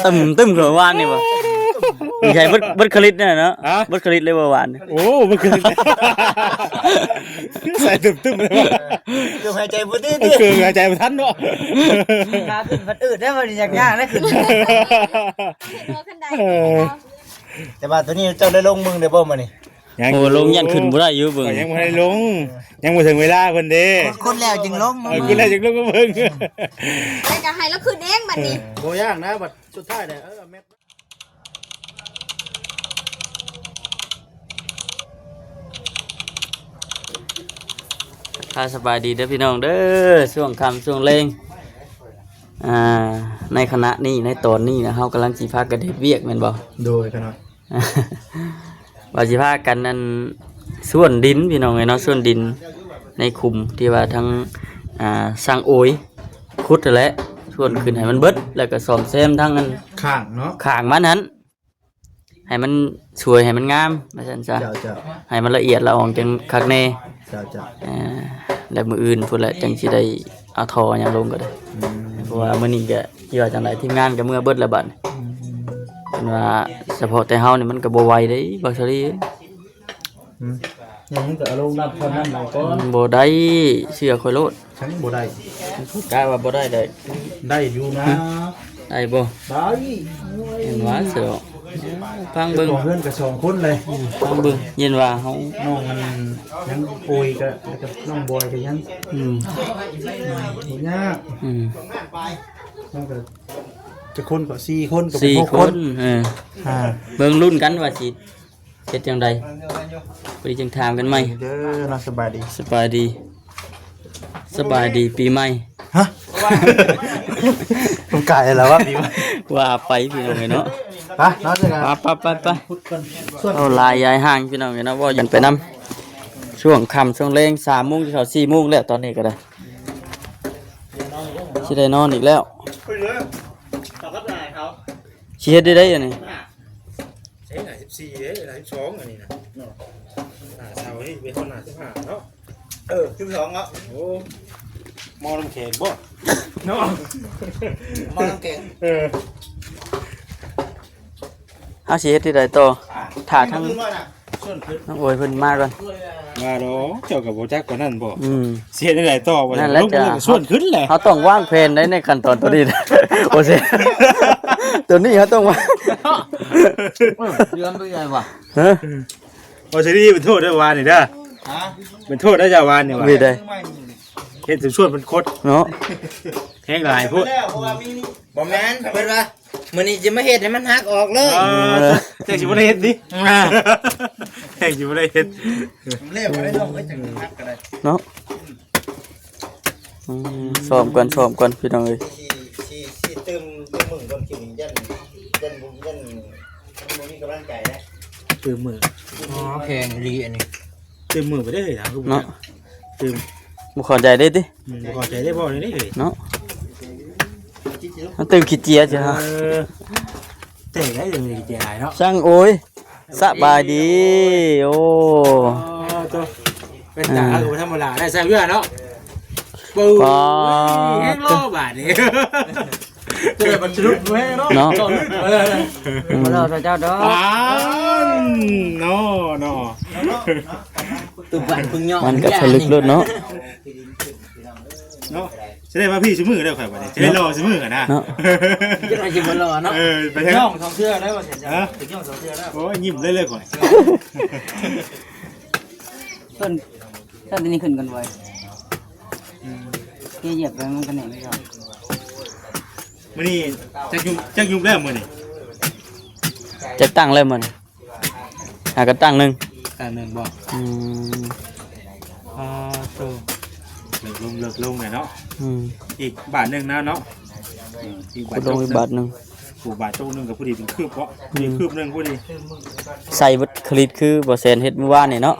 ตึมเขือวานนี่บ่ไม่ใช่บัดคลิตเนี่ยเนาะบัดคลิตเลยบ่หวานโอ้บัดคลิตใส่ตึมเลยว่ะคือหายใจบ่ดีคือหายใจบ่ทันเนาะขาขึ้นมันอืดได้บ่ยากๆได้ขึ้นแต่ว่าตัวนี้เจ้าได้ลงมึงได้บ่มื้อนี้โอ้ลงยันขึ้นบ่ได้อยู่เบิ่งยังบ่ได้ลงยังบ่ถึงเวลาเพิ่นเด้คนแล้วจึงลงคนแล้วจึงลงก็เบิ่งแต่จะให้แล้วขึ้นเองบัดนี้บ่ยากนะบัดสุดท้ายได้แม่สบายดีเด้อพี่น้องเด้อช่วงค่ำช่วงแลงในคณะนี้ในตอนนี้นะเฮากำลังสิพากันเฮ็ดเวียกแม่นบ่โดยคณะว่าสิพากันนั่นส่วนดินพี่น้องเอ้ยเนาะส่วนดินในคุมที่ว่าทั้งสร้างโอยขุดนั่นแหละส่วนขึ้นให้มันเบิดแล้วก็ซ่อมแซมทั้งนั้นข้างเนาะข้างมันนั้นให้มันสวยให้มันงามว่าซั่นซะให้มันละเอียดละอองจังคักแน่แล้วมื้ออื่นพุ่นแหละจังสิได้เอาท่อหยังลงก็ได้เพราะว่ามื้อนี้ก็สิว่าจังได๋ทีมงานก็เมื่อเบิดแล้วบัดเพิ่นว่าเฉพาะแต่เฮานี่มันก็บ่ไหวเด้บ่ซะดิยังก็เอาลงน้ำคนน้ำไหลก่อนบ่ได้เชื่อข่อยโลดฉันบ่ได้กะว่าบ่ได้ได้อยู่นะได้บ่ได้เห็นว่าเสือฟังเบิ่งเพื่อนกับ2คนเลยฟังเบิ่งเย็นว่าเฮาน้องมันยังป่วยก็น้องบอยก็ยังยากน้องก็จะคนก็4คนก็6คนเบิ่งรุ่นกันว่าสิเฮ็ดจังได๋ไปจังถามกันใหม่เด้อเราสบายดีสบายดีปีใหม่ฮะต้องกายแล้วว่าปีใหม่ว่าไปพี่น้องเนาะไปเนาะจังได๋ไปเอาลายยายห่างพี่น้องเนาะว่ายันไปนำช่วงค่ำช่วงแลง 3:00 นถึง 4:00 นแล้วตอนนี้ก็ได้สิได้นอนอีกแล้วสิเฮ็ดได้อันนี้ใช่น่ะ14เด้12อันนี้นะเช้านี่เป็นคนหน้า15เนาะ12เนาะโอ้มอน้ำแข็งบ่เนาะมอน้ำแข็งเฮาสิเฮ็ดที่ใดต่อถ้าทั้งน้องโอยเพิ่นมาก่อนมาดอกเจ้าก็บ่จักกว่านั้นบ่สิเฮ็ดได้ต่อบ่นั่นแหละส่วนขึ้นแหละเฮาต้องวางแผนได้ในขั้นตอนตัวนี้โอเคตัวนี้เฮาต้องวางเดือนไปใหญ่ว่ะบ่สิดีเป็นโทษได้วานนี่เด้อเป็นโทษได้เจ้าวานนี่ว่ามีได้เฮ็ดถึงส่วนมันคดเนาะแฮงหลายพุ่นบ่แม่นเพิ่นว่ามื้อนี้สิมาเฮ็ดให้มันหักออกเลยแท้สิบ่ได้เฮ็ดดิแท้สิบ่ได้เฮ็ดเล่บ่ได้ลงไว้จังหักก็ได้เนาะซ้อมก่อนพี่น้องเอ้ยสิตึมมึงก่อนกินยันบ่มีกำลังใจได้ตึมมือแข็งลีอันนี้ตึมมือไปได้เฮ้ยถามเนาะตึมบ่เข้าใจได้ติบ่เข้าใจได้บ่นี่เฮ้ยเนาะมันตึงขี้เจียจ้ะเตะได้ยังขี้เจียหลายเนาะช่างโอ้ยสบายดีโอ้ตัวเป็นตาก็ธรรมดาได้ใส่เสื้อเนาะปูเฮ็ดโลบาดนี่เจอบัดชุดแม่เนาะเนาะบ่รอเจ้าดอกเนาะตุบันพึ่งย่อมันก็ทะลึกเลิศเนาะเนาะจะได้มาพี่ซื้อมือได้ข่อยบ่ได้จะได้รอซื้อมือกันนะจะมาสิบ่รอเนาะไปเถอะย่อง2เทื่อได้บ่เสร็จจ้ะถึงย่อง2เทื่อแล้วโอ้ยยิ้มเลยข่อยต้นนี้ขึ้นกันไว้เหยียบไปมันกันแหน่ไม่ยอมมื้อนี้จักยุบแล้วมื้อนี้จะตั้งแล้วมื้อนี้ก็ตั้งนึงบ่โตเลิกลงเนาะอีกบาทนึงนะเนาะอีกบาทนึงผู้บาทโตนึงกับผู้ดีเป็นคืบเพราะมีคืบนึงผู้ดีใส่วัดคลิตคือบ่แซนเฮ็ดเมื่อวานนี่เนาะ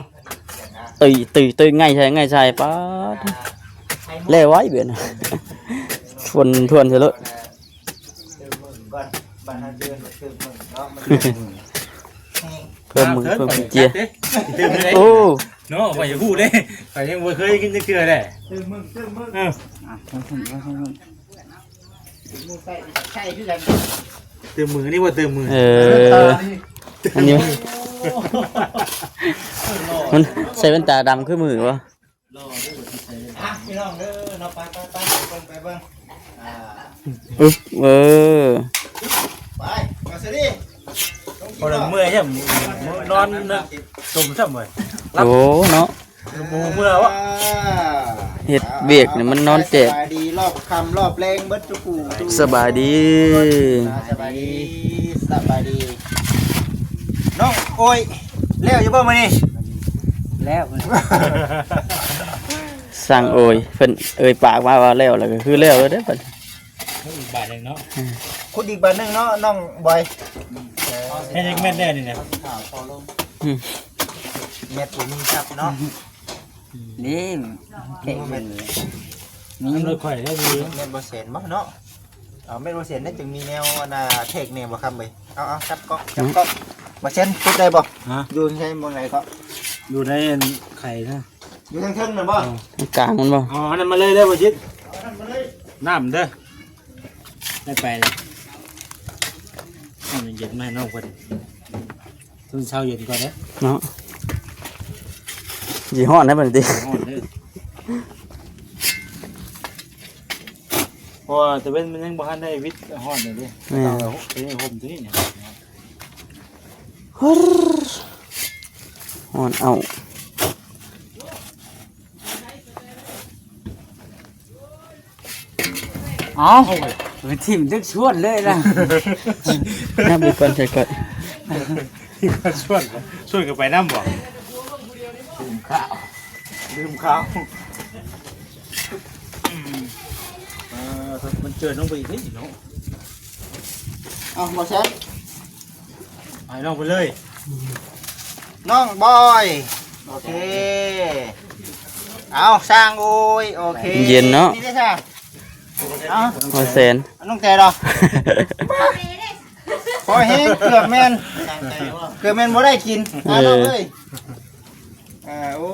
ตุยง่ายใช่ป๊าดแล่ไว้เบี้ยนะทวนซะเลยเพิ่มเจียโอ้เนาะข่อยจะพูดเด้ข่อยยังบ่เคยกินจักเทื่อเด้มึงใช่คือกัน เติมมือนี่ว่าเติมมือ อันนี้มันใส่แว่นตาดำคือมือวะ พี่น้องเด้อเราไปไปเบิ่งอึ๊บไปมาสิดิ พอเราเมื่อยใช่ไหมนอนนะจมใช่ไหม โอ้เนาะ เมื่อวะ เฮ็ดเบียกเนี่ยมันนอนเจ็บ สบายดีรอบคำรอบแรงเบิดจุกู สบายดี สบายดีน้องโอ้ยแล้วอยู่บ่มื้อนี้ แล้ว สั่งโอยเพิ่นปากมาว่าแล้วแล้วก็คือแล้วเลยเด้อเพิ่น อีกบาทหนึ่งเนาะ คุดอีกบาทนึงเนาะน้องบอย ให้ยังแม่นได้นี่นะ เม็ดบ่มีครับเนาะ นี่เก่งเลย นี่รถข่อยได้ดี เม็ดบ่เซนบ่เนาะเอาเม็ดบ่เซนนั่นจึงมีแนวอันน่ะเทคแนวบ่ครับเว้ยเอาจับก๊อกบ่เซนคุดได้บ่ ฮะ อยู่ใช่บ่ไหนก็ อยู่ในไข่นะ อยู่ทางเทิงน่ะบ่ กลางมันบ่ อ๋อนั่นมาเลยได้ป่ะชิดน้ำเด้อได้ไปเลยน้ำเย็นมาให้น้องคนตื่นเช้าเย็นก่อนนะ เนาะยี่ห้อนั้นเพิ่นติ ห้อนเด้อเพราะแต่เป็นมันยังบ่ทันได้วิทย์ห้อนเลยเด้เอาตัวนี้ห่มตัวนี้เนี่ย ฮ้อนเอา อ๋อเป็นทีมดึกชวนเลยนะ น้ำไปก่อนใส่ก่อน ช่วยกันไปน้ำบ่ ลืมข้าว มันเจอน้องไปอีกนิดเนาะ เอาบ่เซน ไปน้องไปเลย น้องบอยโอเคเอาสร้างโอ้ยโอเค เย็นเนาะ นี่ได้ซะเอา บ่แสน น้องแต่ดอกพอเฮงเกือบแม่นบ่ได้กินน้องเอ้ยโอ้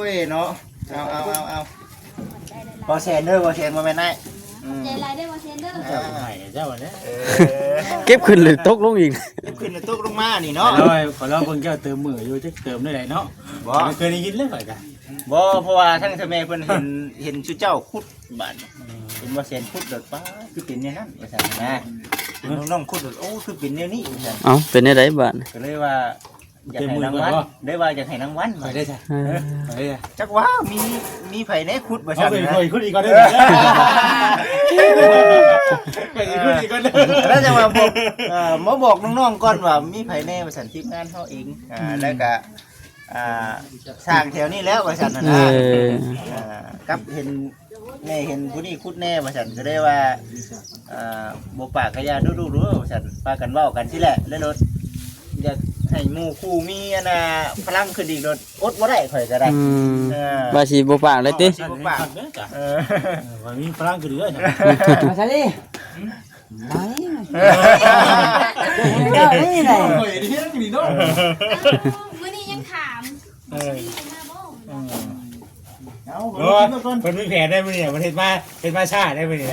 ยเนาะเอาบ่แสนเด้อบ่แสนบ่แม่นได้ ใจลายได้บ่เซนเด้อ เจ้าไข่เจ้าวันนี้ เก็บขึ้นเลยตกลงอีก ขึ้นตกลงมานี่เนาะ ขอลองคนเจ้าเติมมืออยู่จะเติมได้ไหนเนาะไม่เคยได้ยินเลยข่อยกัน บ่เพราะว่าทั้งทำไมเพิ่นเห็นชื่อเจ้าคุดบาดเห็นบ่แสนคุดดอกป้าคือเป็นอย่างนั้นว่าซั่นนะน้องๆคุดดอกโอ้คือเป็นแนวนี้ว่าซั่น เอ้าเป็นได้ไดบาด ก็เลยว่าอยากให้รางวัลได้ว่าอยากให้รางวัล ข่อยได้ใช่ข่อยได้ จักว่ามีไผในคุดบ่ เขา ซั่น เป็น นะ ข่อยขึ้นอีกก่อนได้ข่อยขึ้นอีกก่อนได้ แล้วจะมาบอกมาบอกน้องๆก่อนว่ามีไผในว่าซั่นทีมงานเฮาเองแล้วก็สร้างแถวนี้แล้วว่าซั่นน่ะ เอ นะ อ เห็นแม่เห็นผู้นี้คุดแน่ว่าซั่นก็ได้ว่าบ่ปากกะยาดูๆว่าซั่นปากันเว้ากันที่แหละแล้วรถอยากให้หมู่คู่มีอันน่ะพลังขึ้นอีกรถอดบ่ได้ข่อยก็ได้ ว่าสิบ่ปากเลยติ วันนี้ฝรั่งคือเยอะ มาซะดิไหนนี่ไหน มื้อนี้ยังถามมาบ่ เอา เออมันมีแผนได้ไหมเนี่ยมันเห็นมาชาได้ไหมเนี่ย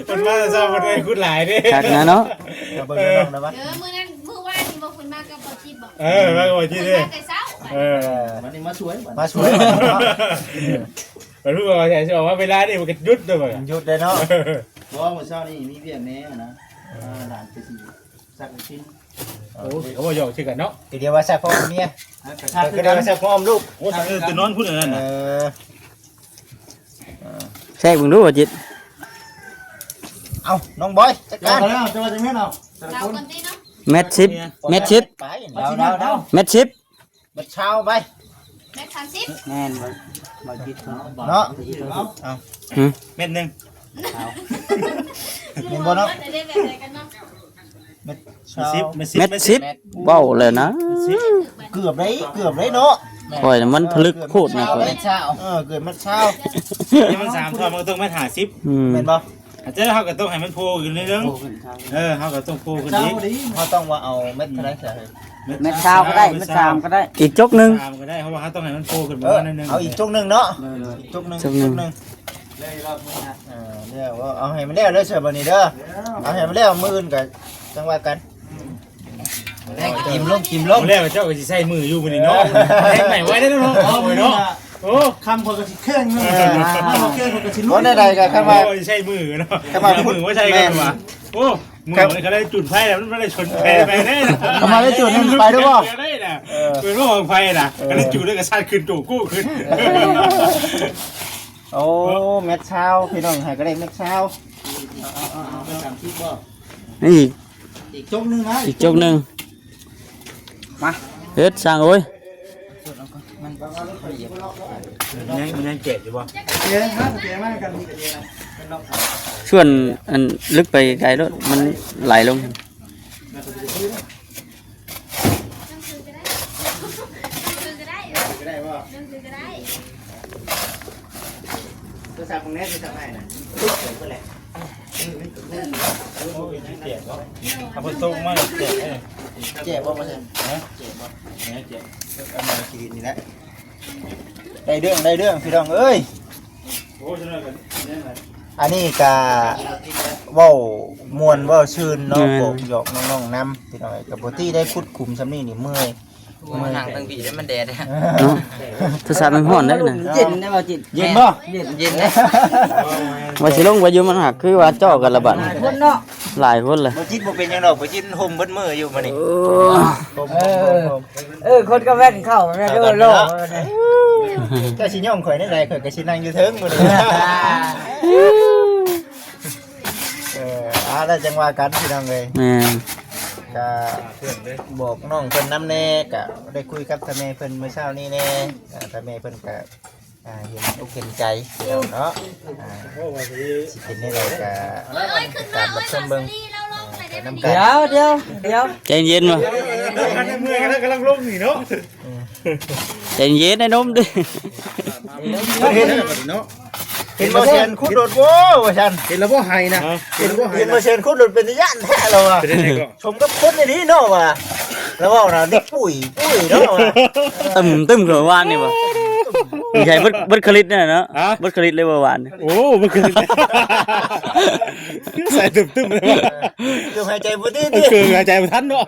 มันมาชอบมันได้คุณหลายดิ คักนะเนาะ เบิ่งน้องนะวะ มื้อนั้นมื้อวานนี่บ่คุณมากับบ่จิบบ่ มาก่อนที่ดิ มาแต่เช้า มันนี่มาช่วย มันรู้ว่าใช่ใช่ว่าเวลานี่มันก็ยุดด้วยมั้ง หยุดได้เนาะเพราะว่ามื้อเช้านี่มีเวียกแน่นะหลานไปสิสักชิ้น โอ้เขาบอกหยอกชื่อกันเนาะ ก็เดี๋ยวว่าสักพ่อเมียก็เดี๋ยวว่าสักพ่อลูก โอ้สั่งจะนอนพูดอย่างนั้นนะ แทรกเบิ่งดูว่าจิต เอาน้องบอยจัดการจะว่าจะแม่นเอา เราคนที่เนาะ แมทชิป ไปดาว แมทชิป บัดเช้าไป แม็ก30 แม่นบ่จิตเนาะ เนาะ เม็ดหนึ่ง เห็นบ่เนาะ ได้แบบไหนกันเนาะ เช้า แมทชิปเว้าเลยนะ เกือบได้เนาะ ข่อยน่ะมันผลึกโคตรนะข่อย เช้าเกิดมันเช้า นี่มัน3 ทอดมันต้องมาหาซิป เป็นบ่ อาจจะเขาก็ต้องให้มันโผล่อยู่ในเรื่องเขาก็ต้องโผล่ขึ้น เช้า อีก ดีเขาต้องว่าเอาเม็ดเท่าไรใส่ เม็ดเช้าก็ได้เม็ดชามก็ได้ อีกจกหนึง ตามก็ได้เพราะว่าเขาต้องให้มันโผล่ขึ้นมาหน่อยนึง เอาอีกจุกนึงเนาะอีกจุกนึง เลยรอบนี้นะ เนี่ยว่าเอาให้มันแล้วเด้อเสิร์ฟวันนี้เด้อเอาให้มันแล้วมื้ออื่นก็จังว่ากันกิมลง เอาแล้วเจ้าก็สิใช้มืออยู่มื้อนี้เนาะแห้งใหม่ไว้ได้เนาะโอ้ยเนาะโอ้ คำคนก็สิเครื่องนึงเครื่องคนก็สิ บ่ได้ใดก็เข้ามา โอ้ยใช้มือเนาะ เข้ามา มือว่าใช่กันว่ะโอ้มือมันก็ได้จุดไฟแล้วมันไม่ได้ชนไฟไปแน่นะ เข้ามาได้จุดนึงไปด้วยบ่ ได้น่ะเป็นว่าของไฟน่ะก็ได้จุดด้วยกับชาติขึ้นตู่กู้ขึ้น โอ้เม็ดเช้าพี่น้องให้ก็ได้เม็ดเช้า นี่ อีกจงนึงนะ อีกจกหนึง มา เฮ็ดสร้างโอ้ย มันยังเจ็บอยู่ป่ะ เจ๊ฮะเจ๊มากันนี่ก็เจ๊นะ ส่วนอันลึกไปไกลแล้วมันไหลลง นั่งซื้อก็ได้นั่งซื้อก็ได้ ก็ได้บ่ นั่งซื้อก็ได้ ตัวสาวของแน่ตัวสาวไหนน่ะก็แหละ ขับรถตรงมาเจ็บ เจ็บบ่บ่ซั่นฮะเจ็บบ่เจ็บเอามาชีวิตนี่แหละได้เรื่องพี่น้องเอ้ย โอ้จะนั่งกัน อันนี้ก็เว้ามวนเว้าชื่นเนาะผมหยอกน้องๆนำพี่น้องก็บ่ที่ได้คุดคุมซำนี้นี่เมื่อย มานั่งตั้งผีแล้วมันแดด เนาะถ้าสาดมันร้อนได้น่ะ เย็นได้บ่จิต เย็นบ่ เย็นนะ ว่าสิลงไปอยู่มันหักคือว่าเจาะกันละบัด คนเนาะ หลายคนเลย บ่จิตบ่เป็นหยังดอกบ่จิตห่มเบิดมืออยู่มื้อนี้ คนก็แว่นเข้าแม่โล ก็สิย่องข่อยได้ใดข่อยก็สินั่งอยู่เทิงมื้อนี้แล้วจังว่ากันพี่น้องเอ้ย แม่น ก็บอกน้องเพิ่นนำแน่ก็ได้คุยกับทาแม่เพิ่นเมื่อเช้านี้แน่ทาแม่เพิ่นก็เห็นอกเห็นใจพี่น้องเนาะสิเป็นได้ไดก็ โอ้ยขึ้นมาโอ้ยมาสลีเราลงไปได้ น้ำ บ่ กัน เดี๋ยว ใจเย็นว่ะ เมื่อยกันกำลังลงนี่เนาะ ใจเย็นไอ้นมดิ เห็นบ่เซียนคุดโดดโว้ว่าซั่น เห็นแล้วบ่ไห้นะเห็นแล้วบ่ไห้ เห็นบ่เซียนคุดโดดเป็นย่านแท้เราอ่ะ เป็นยังไงก็ ชมกับคนนี่เนาะว่ะแล้วเว้าน่ะเด็กปุ้ยเนาะว่ะ ตึมเขือวานนี่บ่มีใช่เบิดคลิตเนี่ยเนาะเบิดคลิตเลยบ่หวาน โอ้มันคือใส่ตึมๆเลยว่ะ คือหายใจบ่ดี คือหายใจบ่ทันเนาะ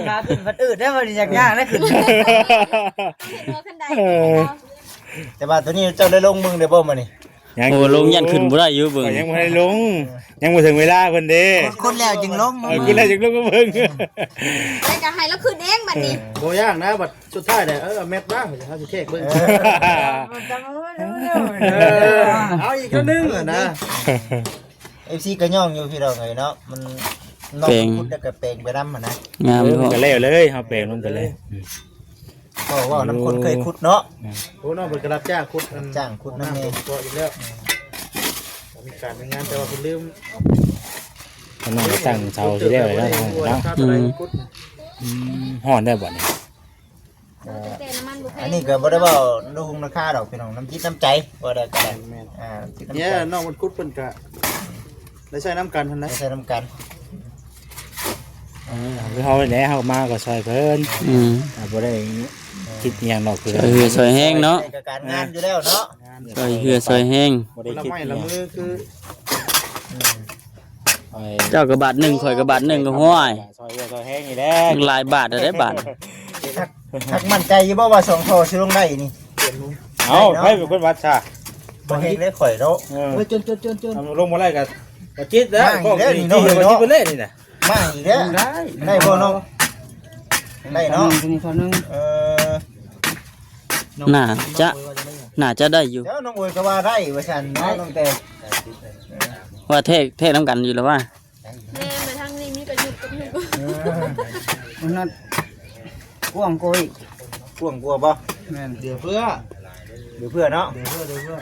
ขาขึ้นมันอืดได้บ่อยากย่างได้ขึ้น เห็นว่าขั้นใด แต่ว่าตัวนี้เจ้าได้ลงมึงได้บ่มื้อนี้ โอ้ลงยันขึ้นบ่ได้อยู่เบิ่ง ยังบ่ได้ลงยังบ่ถึงเวลาเพิ่นเด้ คนแล้วจึงลง คือแล้วจังลงก็เบิ่ง แต่ก็ให้แล้วขึ้นเองบัดนี้ โบย่างนะบัดสุดท้ายเนี่ยแมทบ้างเขาจะเค้กเบิ้งเอาอีกก็นึงอ่ะนะ FC ก็ย่องอยู่พี่น้องเอ้ยเนาะมันน้องคุดแล้วก็แปลงไปนำนะ งามพ่อ ก็แล้วเลยเฮาแปลงลงกันเลย ก็ว่าน้ำคนเคยคุดเนาะ โอ้น้องเปิดกระดับจ้างคุด จ้างคุดนั่นเอง ตัวอีกแล้วมีการงานแต่ว่าคุณลืม น้องตั้งเสาที่แล้วเลยเนาะคุด ฮ้อนได้บ่นี่ แต่น้ำมันบุก อันนี้ก็บ่ได้เว้าดูคุ้มราคาดอกพี่น้องน้ำจิตน้ำใจว่าได้ก็ได้จิตน้ำ เนี่ย ใจ น้องมันคุดเป็นกะได้ใช้น้ำกันทันไหน ใช้น้ำกัน คือเฮาแหละเฮามาก็ซอยเพิ่นบ่ได้คิดหยังดอกคือ ซอยเหือซอยแห้งเนาะ กับการงานอยู่แล้วเนาะ ซอยเหือซอยแห้ง บ่ได้ ละ คิด ไม้ละมือคือ เจ้าก็บาทหนึ่งข่อยก็บาทหนึ่งก็ห้วย ซอยซอยแห้งนี่แหละ หลายบาทได้บาท ทักมั่นใจอยู่บ่ว่า2ท่อสิลงได้นี่ เอ้าให้เป็นคนวัดซะ บ่เฮ็ดได้ข่อยเนาะ จน ลงบ่ได้ก็จิตแล้วก็นี่เนาะจิตเพิ่นเล่นนี่น่ะ มาอีกแล้วได้บ่เนาะได้เนาะ นี่คนนึง น่าจะได้อยู่ เดี๋ยวน้องโอยก็ว่าได้ว่าซั่นเนาะน้องแต่ ว่าเทน้ำกันอยู่แล้วว่า แม่มาทางนี้มีกระยุกกับยุก มันนั่นกวางโกย พ่วงกลัวบ่ แม่น เดี๋ยวเพื่อ เดี๋ยวเพื่อเนาะ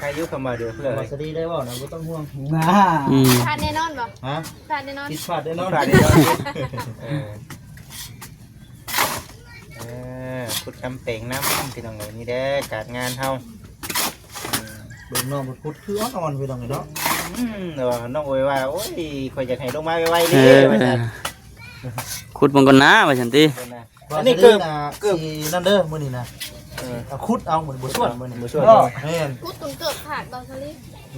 ใครอยู่เข้ามาเดี๋ยวเพื่อ มาสดีได้บ่นะบ่ต้องห่วง มา พลาดแน่นอนบ่ ฮะ พลาดแน่นอน คิดพลาดได้เนาะ ผ่านได้คุดกำเป่งน้ำพี่น้องเอ้ยนี่แหละการงานเฮา เบิ่งน้องมันคุดคืออ่อนๆไปตรงนี้เนาะ เดี๋ยวน้องโอยว่าโอ้ยข่อยอยากให้ลงมาไวๆ เอ เด้ อ ว่าซั่น ขุดมันก่อนนะว่าฉันติ อันนี้เกือบ สีนั่นเด้อมื้อนี้นะคุดเอาเหมือนบ่ส่วนมื้อนี้ บ่ช่วย แม่น พูดตุนเกือบขาดบอสลิ แ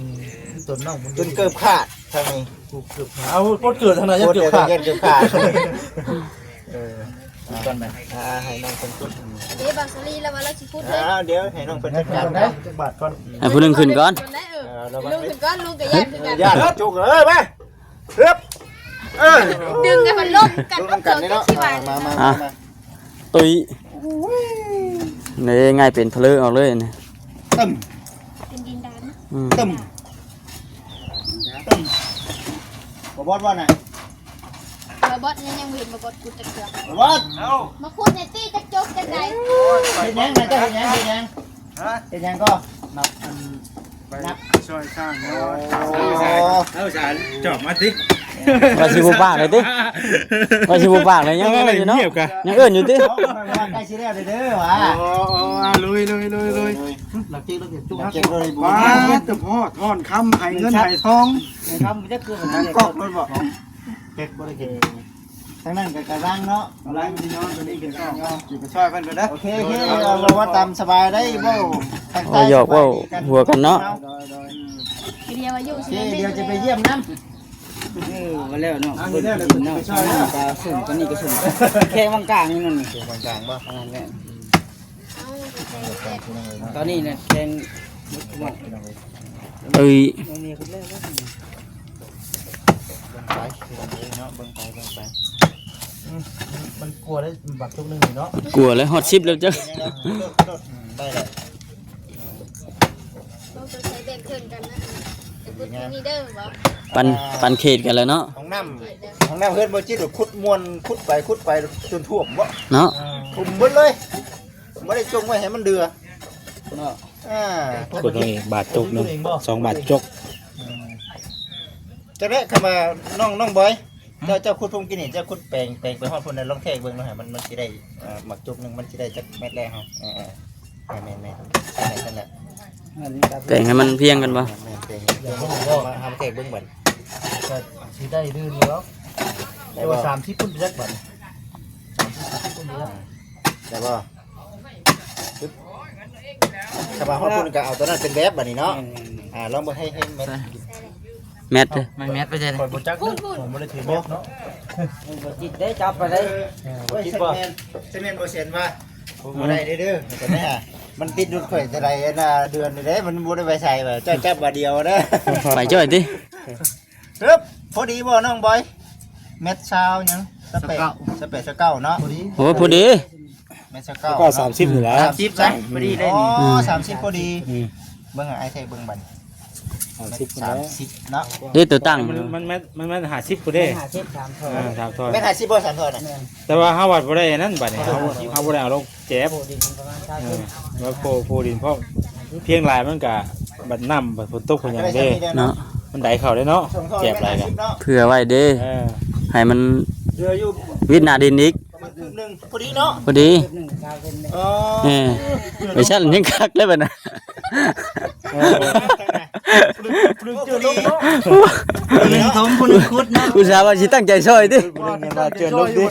ต้นน้องมัน จนเกือบขาดทางนี้ เกือบเอาโคตรเกิดทางไหนยังเกือบขาด เกือบขาดกันไหมให้น้องเป็นพุทธ เดี๋ยวบางสลีแล้วว่าเราสิพูดเลย เดี๋ยวให้น้องเป็นจัดการ ได้จักบาทก่อน ให้ผู้หนึงขึ้นก่อน ได้ลุงขึ้นก้อนลุงกับญาติคือกัน ญาติจุกมาเรียบดึงกันมันล่มกัน ดูกันนี่เนาะมา ตุยนี่ง่ายเป็นเพลือออกเลยนี่ ตึม เป็นดินดาน ตึมบอสว่าไง บอสยังเห็นบอสกูจะเกลือบ อส มาพูดในตี้จะจบจะไหน เห็นยังไงก็เห็นยังก็นับ ช่วยข้างเนาะ เอาสาร จอบมาสิ ว่าสิบ่ปากเลยติว่าสิบ่ปากเลยยังเอิ้นอยู่เนาะยังเอิ้นอยู่ติ ใกล้ชิแล้วเด้อวะ ลุย หลักที่เราเก็บจุก เก็บเลยบุญ ว้าแต่พ่อทอนคำให้เงินให้ทอง ทำมันจะเกิด กอกมันบอก เก็บบ่ได้เก็บทั้งนั้นกับกระรังเนาะ อะไรพี่น้องตัวนี้เป็นข้าวอยู่กับช่วยกันไปนะ โอเคเราว่าตามสบายได้บ่ ว่าหยอกว่าหัวกันเนาะ เดียวอายุ โอ สิ เคเดี๋ยวจะไปเยี่ยมน้ำ มาแล้วเนาะเบิ่งกินเนาะตาสุ่มตัวนี้ก็สุ่มแค่วางกลางนี่นั่นนี่ เดี๋ยวกลางบ่ อันนั้นแหละ เอา ตอนนี้เนี่ยแข่งหมด เอ้ย ตรงนี้ก็แล้ว ไปเนาะเบิ่งไป มันกลัวได้บักจุกนึงเนาะ กลัวแล้วฮอต10แล้วจ้ะ ได้แหละ เราจะใช้แบ่งขึ้นกันนะแต่พูดนี่เด้อบ่ ปันเขตกันแล้วเนาะ ของน้ำเพื่อนบ่จิตขุดมวนขุดไปจนท่วมบ่ เนาะ คุมเบิดเลยบ่ได้จงไว้ให้มันเดือ เนาะ กดนี่บาทจุกนึง2 บาทจก จะได้คำว่าน้องบอยเจ้าขุดพุ่มกินนี่เจ้าขุดแปลงไปฮอดพุ่นน่ะลองแทกเบิ่งหน่อยมันสิได้หมักจุกนึงมันสิได้จักเม็ดแรกเฮาแม่นนั่นแหละ อันนี้ครับ แต่งให้มันเพียงกันบ่ แม่นเดี๋ยวมาทำแทกเบิ่งบัด ก็สิได้ดื้อแล้วแต่ว่า30พุ่นจักบาท30พุ่นแล้ว ได้บ่ถ้าว่าฮอดพุ่นก็เอาตัวนั้นเป็นแบบบัดนี้เนาะลองเบิ่งให้เม็ด แมทเด้อ ไม่แมทไปใช่ คอยบ่จักเด้อผมบ่ได้ถือแบบเนาะ จิตได้จับไปได้ คิดบ่เซเมนบ่เซ็นว่าบ่ได้เด้อแต่แม่มันติดดุดข่อยเท่าใดน่ะเดือนนี่เด้มันบ่ได้ไปใส่ว่าเจ้าจับบ่เดียวเด้อ ไปจ้อยติ ครับพอดีบ่น้องบอยเม็ดชาวหยังสเปซเก้าเนาะ โอ้พอดี เม็ดเก้า ก็30นี่แหละ 30ซะพอดีได้นี่อ๋อ30พอดีเบิ่งไอ้ไทยเบิ่งบัด 30แล้ว 30เนาะ เด้ตัวตั้ง มัน50พุ่นเด้ 53เท่า 3ทอ เม็ด50บ่3ทอน่ะ แต่ว่าเฮาวัดบ่ได้นั่นบัดนี้เฮาบ่ได้เอาลงแจ็บ โดินประมาณ30 แล้วโพดินเพราะเพียงหลายมันก็บัดน้ำบัดฝนตกคนอย่างเด้ เนาะ มันได้เข้าได้เนาะเจ็บหลายกัน เผื่อไว้เด้ให้มัน เรืออยู่ วิดหน้าดินอีก ประมาณครึ่งนึงพอดีเนาะ พอดี 1ชาวเป็น อ๋อ ไม่ใช่ยังคักเลยบัดน่ะ พอดีเนาะ ทมคุณคุดนะ อุตส่าห์ว่าสิตั้งใจช่วยติ เจอลมดิ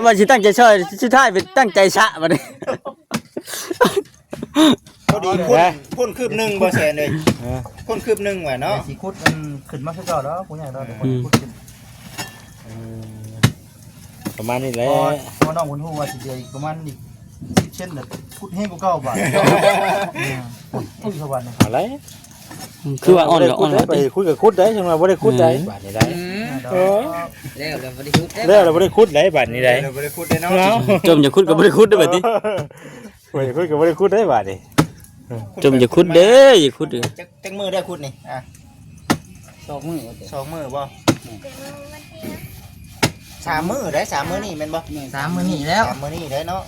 ว่าสิตั้งใจช่วยสุดท้ายไปตั้งใจชะบัดนี้ พอดีพ่นคืบนึงบ่แซ่นเลยพ่นคืบนึงว่ะเนาะ สิคุดมันขึ้นมาคือเก่าแล้วผู้ใหญ่เราเดี๋ยวคนคุดขึ้น ประมาณนี้แหละ พอน้องคนฮู้ว่าสิเดียวอีกประมาณอีก10เช่นน่ะคุดแห้งกว่าเก่าบาทคุดสวรรค์ อะไร คือว่าอ่อนก็อ่อน ไปคุยกับคุดได้จังว่าบ่ได้คุดได้บาดนี้ได้ แล้วแล้วบ่ได้คุด แล้วเราบ่ได้คุดได้บาดนี้ได้ เราบ่ได้คุดได้เนาะ จมอย่าคุดก็บ่ได้คุดเด้อบัดนี้ บ่ได้คุดก็บ่ได้คุดได้บาดนี้ จมอย่าคุดเด้ออย่าคุดเด้อ จักมือได้คุดนี่2 มื้อ 2มือบ่3มือได้3มือนี่แม่นบ่ 3 มื้อนี้แล้ว 3มือนี่ได้เนาะ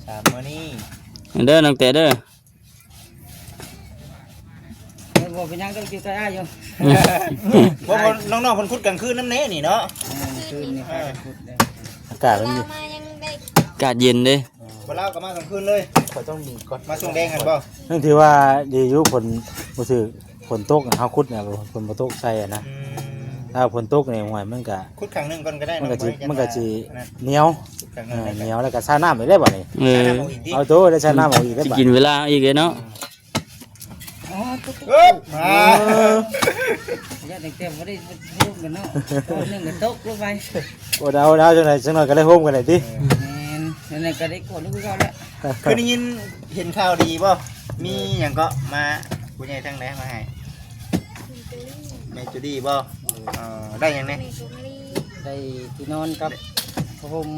3มือนี่ เด้อน้องแต่เด้อ บ่เป็นยังต้องจิตใจอ้ายอยู่ บ่น้องๆเพิ่นคุดกลางคืนนำแน่นี่เนาะ คืนนี้คุดได้ อากาศมัน เรามายังได้ อากาศเย็นเด้ บ่ลาวก็มากลางคืนเลยขอต้องดีก่อนมาส่งแดงกันบ่ นั่นถือว่าดีอยู่ฝนบ่ถือฝนตกเฮาคุดเนี่ยฝนบ่ตกใส่อ่ะนะถ้าฝนตกเนี่ยหวยมันก็ คุดครั้งนึงก่อนก็ได้ มันก็สิ อง มันก็สิ นั่น เหนียว คุดครั้งนึง เหนียวแล้วก็ซาน้ำไปได้บ่นี่ เออ เอาโตได้ซาน้ำเอาอีกได้ สิ บ่ กินเวลาอีกเด้เนาะ ตุ๊ก เอ้ยมา อย่าแต่แต่บ่ได้ร่วมกันเนาะตอนนึงก็ตกลงไป โอ้ดาวจังได๋จังหน่อยก็ได้โฮมกันได้ติ แม่นนั่นก็ได้กดลูกเขาแล้ว คือได้ยินเห็นข่าวดีบ่มีหยังก็มาผู้ใหญ่ทั้งไหนมาให้แม่จูดี้บ่ได้หยังแน่ ในกรุงลี ได้ที่นอนกับผม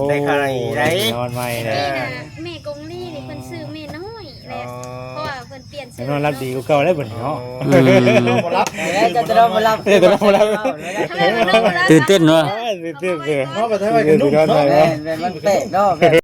ได้ใครได้ นอนใหม่ นี่ นะ นะแม่กงลี่นี่เพิ่นซื้อแม่น้อยแหละเพราะว่าเพิ่นเปลี่ยนชื่ นอนรับดีกว่าเก่าแล้วบัดนี้เนาะ บ่รับ แล้วจะต้องมารับ ทำไมมันต้องรับ ตื่นเต้นเนาะ ตื่นเต้น เนาะบ่ทันว่ากันนุ่มเนาะ แม่มันเตะเนาะ